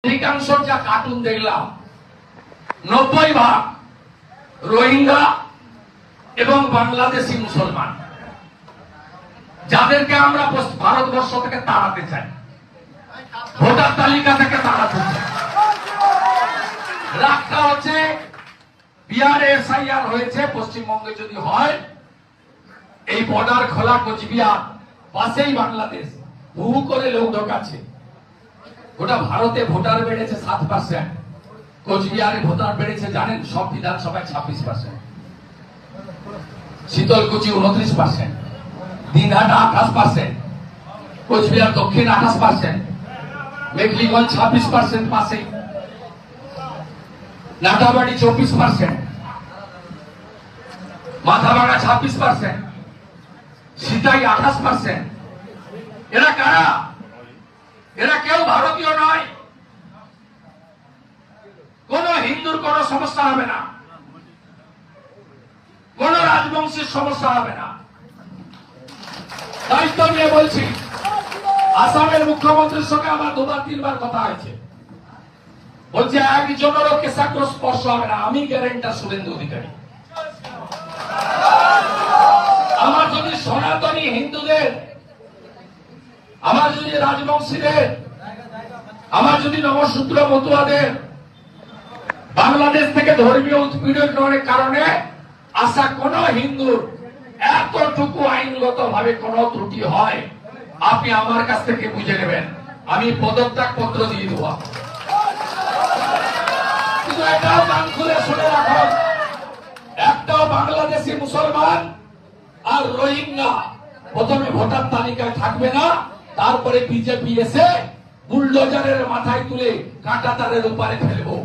অধিকাংশ যা কার্টুন দেখলাম 90% রোহিঙ্গা এবং বাংলাদেশি মুসলমান, যাদেরকে আমরা ভারতবর্ষ থেকে তাড়াতে চাই, ভোটার তালিকা থেকে তাড়াতে চাই। রাগটা হচ্ছে বিহারে এসআইআর হয়েছে, পশ্চিমবঙ্গে যদি হয়, এই বর্ডার খোলা কোচবিহার, পাশেই বাংলাদেশ, হু করে লোক ঢোকাচ্ছে। গোটা ভারতে ভোটার বেড়েছে 7%, কোচবিহারে ভোটার বেড়েছে জানেন সব বিধানসভায় 26%, শীতলকুচি 29%, দিনহাটা 28%, কোচবিহার দক্ষিণ 28%, মেঘলিগঞ্জ 26% পাশে, নাটাবাড়ি 24%, মাথাভাঙা 26%, সিতাই 28%। এরা কারা? এরা কেউ ভারতীয় নয়। কোন হিন্দুর কোন সমস্যা হবে না, কোন রাজবংশের সমস্যা হবে না। দায়িত্ব নিয়ে বলছি, আসামের মুখ্যমন্ত্রীর সঙ্গে আমার 2-3 বার কথা হয়েছে, বলছে একজনেরও কেশাগ্র স্পর্শ হবে না। আমি গ্যারেন্টার শুভেন্দু অধিকারী। আমার যদি সনাতনী হিন্দুদের, আমার যদি রাজবংশীদের, আমার যদি নবশূদ্র মতুয়াদের বাংলাদেশ থেকে ধর্মীয় উৎপীড়নের কারণে আসা কোন হিন্দুর এতটুকু আইনগত ভাবে কোন ত্রুটি হয়, আপনি আমার কাছ থেকে বুঝে নেবেন, আমি পদত্যাগ পত্র দিয়ে দেব। কিন্তু এটাও কান খুলে শুনে রাখুন, একটাও বাংলাদেশি মুসলমান আর রোহিঙ্গা প্রথমে ভোটার তালিকায় থাকবে না, তারপরে বিজেপি এসে বুলডোজারের মাথায় তুলে কাঁটা তারের উপরে ফেলবো।